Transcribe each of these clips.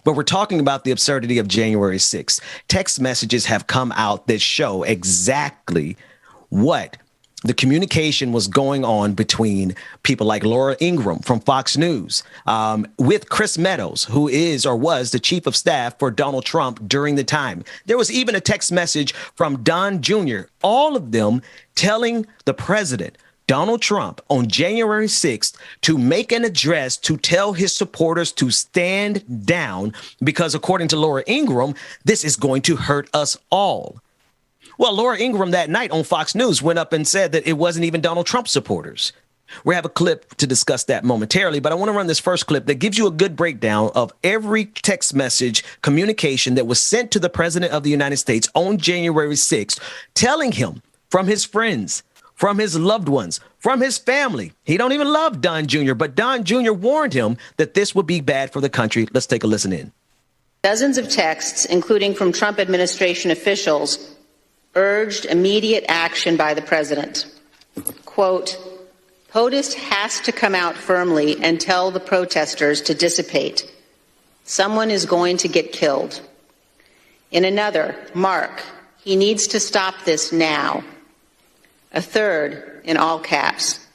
But we're talking about the absurdity of January 6th. Text messages have come out that show exactly what the communication was going on between people like Laura Ingraham from Fox News with Chris Meadows, who is or was the chief of staff for Donald Trump during the time. There was even a text message from Don Jr., all of them telling the president, Donald Trump, on January 6th to make an address to tell his supporters to stand down because, according to Laura Ingraham, this is going to hurt us all. Well, Laura Ingraham that night on Fox News went up and said that it wasn't even Donald Trump supporters. We have a clip to discuss that momentarily, but I want to run this first clip that gives you a good breakdown of every text message communication that was sent to the president of the United States on January 6th, telling him from his friends, from his loved ones, from his family. He don't even love Don Jr., but Don Jr. warned him that this would be bad for the country. Let's take a listen in. Dozens of texts, including from Trump administration officials, urged immediate action by the president. Quote, POTUS has to come out firmly and tell the protesters to dissipate. Someone is going to get killed. In another, Mark, he needs to stop this now. A third, in all caps,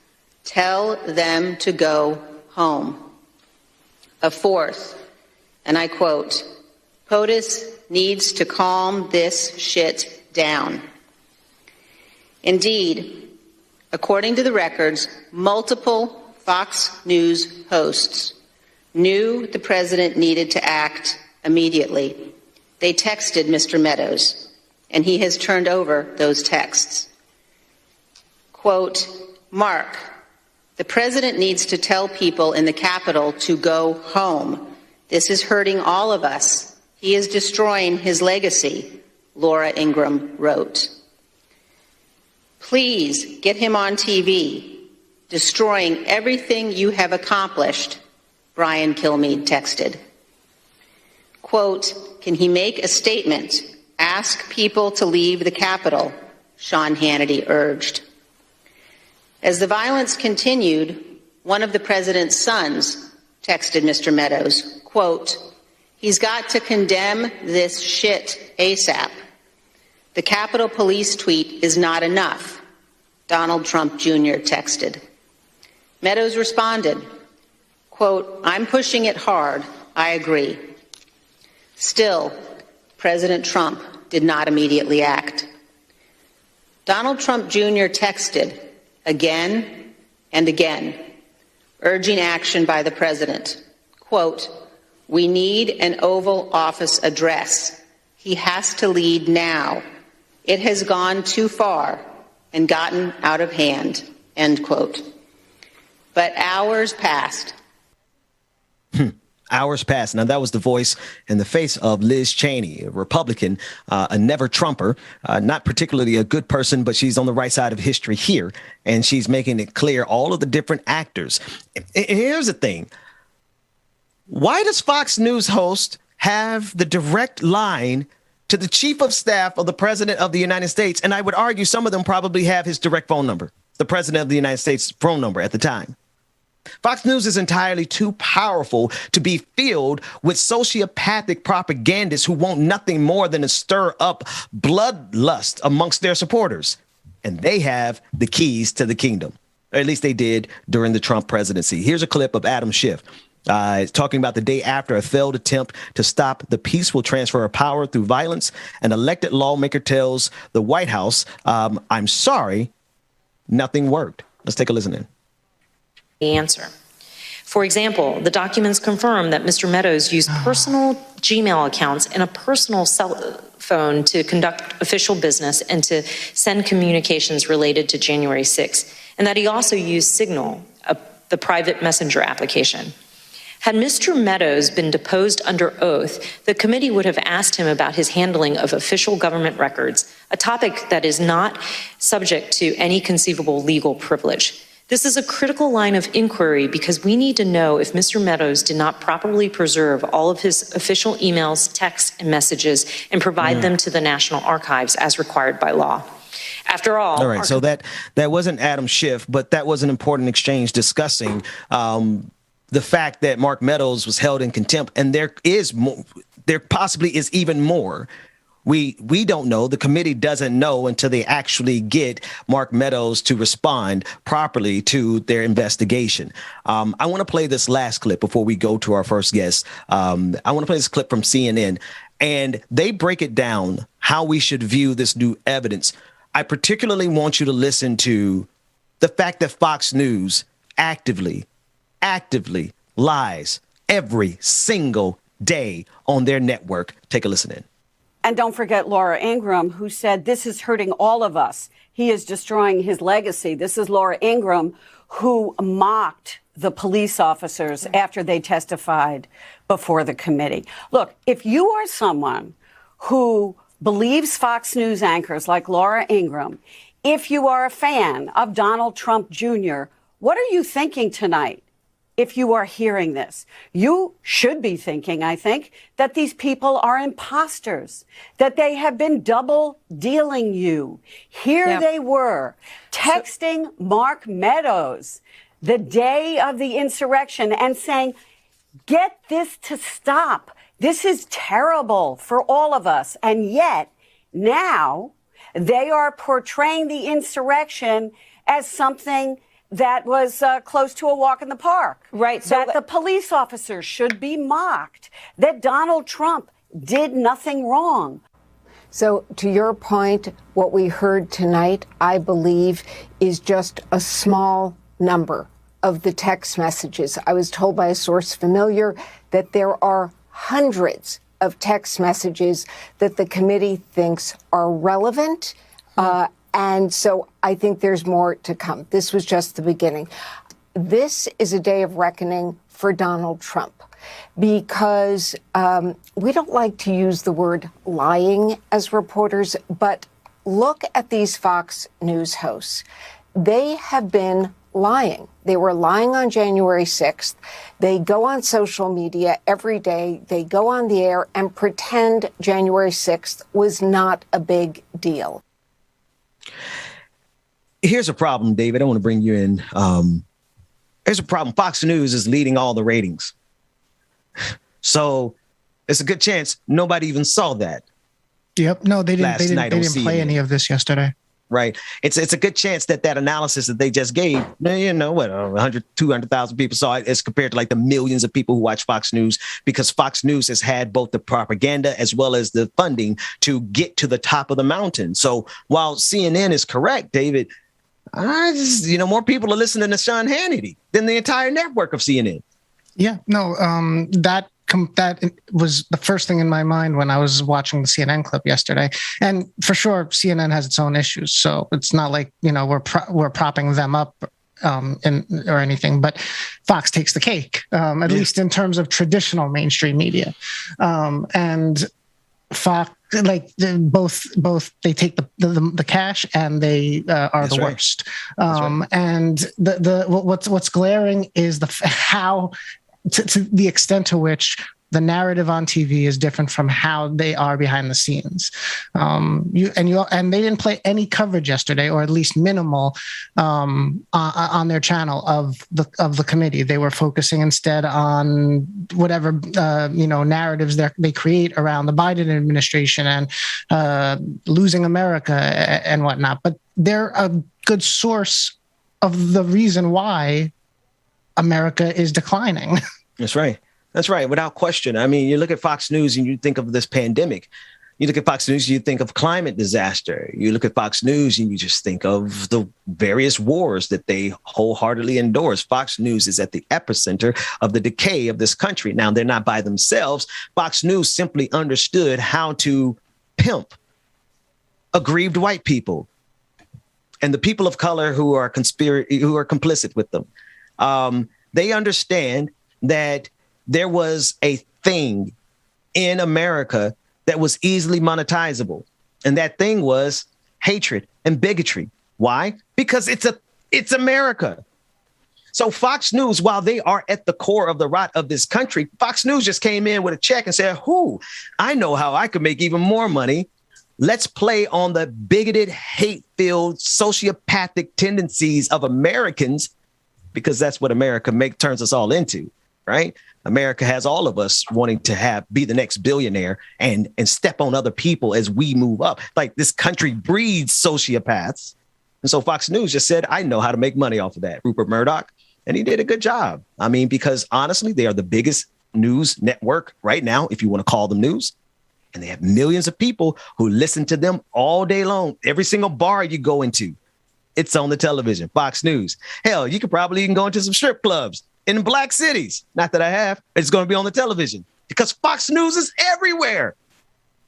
tell them to go home. A fourth, and I quote, POTUS needs to calm this shit down. Indeed, according to the records, multiple Fox News hosts knew the president needed to act immediately. They texted Mr. Meadows, and he has turned over those texts. Quote, Mark, the president needs to tell people in the Capitol to go home. This is hurting all of us. He is destroying his legacy, Laura Ingraham wrote. Please get him on TV. Destroying everything you have accomplished, Brian Kilmeade texted. Quote, can he make a statement? Ask people to leave the Capitol, Sean Hannity urged. As the violence continued, one of the president's sons texted Mr. Meadows, quote, he's got to condemn this shit ASAP. The Capitol Police tweet is not enough, Donald Trump Jr. texted. Meadows responded, quote, I'm pushing it hard. I agree. Still, President Trump did not immediately act. Donald Trump Jr. texted again and again, urging action by the president. Quote, we need an Oval Office address. He has to lead now. It has gone too far and gotten out of hand, end quote. But hours passed. Hours passed. Now, that was the voice and the face of Liz Cheney, a Republican, a never Trumper, not particularly a good person, but she's on the right side of history here. And she's making it clear all of the different actors. And here's the thing. Why does Fox News host have the direct line to the chief of staff of the president of the United States? And I would argue some of them probably have his direct phone number, the president of the United States phone number at the time. Fox News is entirely too powerful to be filled with sociopathic propagandists who want nothing more than to stir up bloodlust amongst their supporters. And they have the keys to the kingdom, or at least they did during the Trump presidency. Here's a clip of Adam Schiff talking about the day after a failed attempt to stop the peaceful transfer of power through violence. An elected lawmaker tells the White House, I'm sorry, nothing worked. Let's take a listen in. The answer. For example, the documents confirm that Mr. Meadows used personal Gmail accounts and a personal cell phone to conduct official business and to send communications related to January 6th, and that he also used Signal, the private messenger application. Had Mr. Meadows been deposed under oath, the committee would have asked him about his handling of official government records, a topic that is not subject to any conceivable legal privilege. This is a critical line of inquiry because we need to know if Mr. Meadows did not properly preserve all of his official emails, texts, and messages and provide them to the National Archives as required by law. After all right. So that wasn't Adam Schiff, but that was an important exchange discussing the fact that Mark Meadows was held in contempt, and there possibly is even more. We don't know. The committee doesn't know until they actually get Mark Meadows to respond properly to their investigation. I want to play this last clip before we go to our first guest. I want to play this clip from CNN, and they break it down how we should view this new evidence. I particularly want you to listen to the fact that Fox News actively lies every single day on their network. Take a listen in. And don't forget Laura Ingraham, who said, this is hurting all of us. He is destroying his legacy. This is Laura Ingraham, who mocked the police officers after they testified before the committee. Look, if you are someone who believes Fox News anchors like Laura Ingraham, if you are a fan of Donald Trump Jr., what are you thinking tonight? If you are hearing this, you should be thinking, I think, that these people are imposters, that they have been double dealing you. Here they were texting Mark Meadows the day of the insurrection and saying, get this to stop. This is terrible for all of us. And yet now they are portraying the insurrection as something that was close to a walk in the park. Right. So that the police officers should be mocked, that Donald Trump did nothing wrong. So to your point, what we heard tonight, I believe, is just a small number of the text messages. I was told by a source familiar that there are hundreds of text messages that the committee thinks are relevant. And so I think there's more to come. This was just the beginning. This is a day of reckoning for Donald Trump because we don't like to use the word lying as reporters, but look at these Fox News hosts. They have been lying. They were lying on January 6th. They go on social media every day. They go on the air and pretend January 6th was not a big deal. Here's a problem, David. I want to bring you in. Here's a problem. Fox News is leading all the ratings. So it's a good chance nobody even saw that. Yep. No, they didn't. They didn't play any of this yesterday. Right. It's a good chance that analysis that they just gave, 100, 200,000 people saw it as compared to like the millions of people who watch Fox News, because Fox News has had both the propaganda as well as the funding to get to the top of the mountain. So while CNN is correct, David, more people are listening to Sean Hannity than the entire network of CNN. Yeah, no, that was the first thing in my mind when I was watching the CNN clip yesterday. And for sure, CNN has its own issues. So it's not like, we're propping them up or anything, but Fox takes the cake, at least in terms of traditional mainstream media. And Fox, like both they take the cash and they are the worst. And what's glaring is how to the extent to which the narrative on TV is different from how they are behind the scenes. And they didn't play any coverage yesterday, or at least minimal, on their channel of the committee. They were focusing instead on whatever narratives they create around the Biden administration and losing America and whatnot. But they're a good source of the reason why America is declining. That's right. That's right. Without question. I mean, you look at Fox News and you think of this pandemic. You look at Fox News, you think of climate disaster. You look at Fox News and you just think of the various wars that they wholeheartedly endorse. Fox News is at the epicenter of the decay of this country. Now, they're not by themselves. Fox News simply understood how to pimp aggrieved white people and the people of color who are complicit with them. They understand that there was a thing in America that was easily monetizable. And that thing was hatred and bigotry. Why? Because it's America. So Fox News, while they are at the core of the rot of this country, Fox News just came in with a check and said, I know how I could make even more money. Let's play on the bigoted, hate-filled, sociopathic tendencies of Americans, because that's what America turns us all into, right? America has all of us wanting to be the next billionaire and step on other people as we move up. Like, this country breeds sociopaths. And so Fox News just said, I know how to make money off of that, Rupert Murdoch. And he did a good job. I mean, because honestly, they are the biggest news network right now, if you want to call them news. And they have millions of people who listen to them all day long. Every single bar you go into, it's on the television, Fox News. Hell, you could probably even go into some strip clubs in black cities. Not that I have. It's going to be on the television because Fox News is everywhere.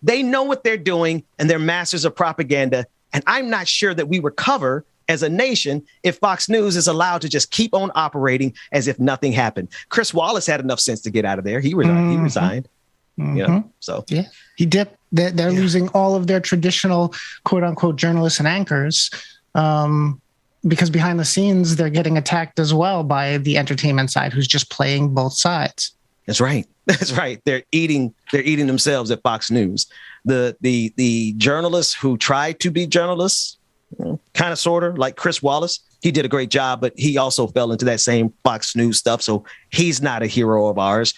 They know what they're doing and they're masters of propaganda. And I'm not sure that we recover as a nation if Fox News is allowed to just keep on operating as if nothing happened. Chris Wallace had enough sense to get out of there. He resigned. He resigned. You know, so yeah, he dipped. They're losing all of their traditional quote unquote journalists and anchors because behind the scenes they're getting attacked as well by the entertainment side, who's just playing both sides. That's right. That's right. They're eating themselves at Fox News. The journalists who tried to be journalists, kind of sort of like Chris Wallace, he did a great job, but he also fell into that same Fox News stuff. So he's not a hero of ours,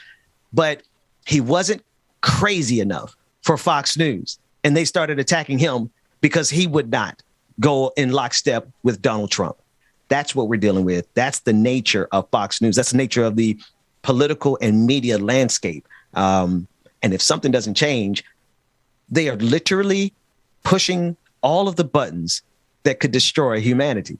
but he wasn't crazy enough for Fox News. And they started attacking him because he would not go in lockstep with Donald Trump. That's what we're dealing with. That's the nature of Fox News. That's the nature of the political and media landscape. And if something doesn't change, they are literally pushing all of the buttons that could destroy humanity.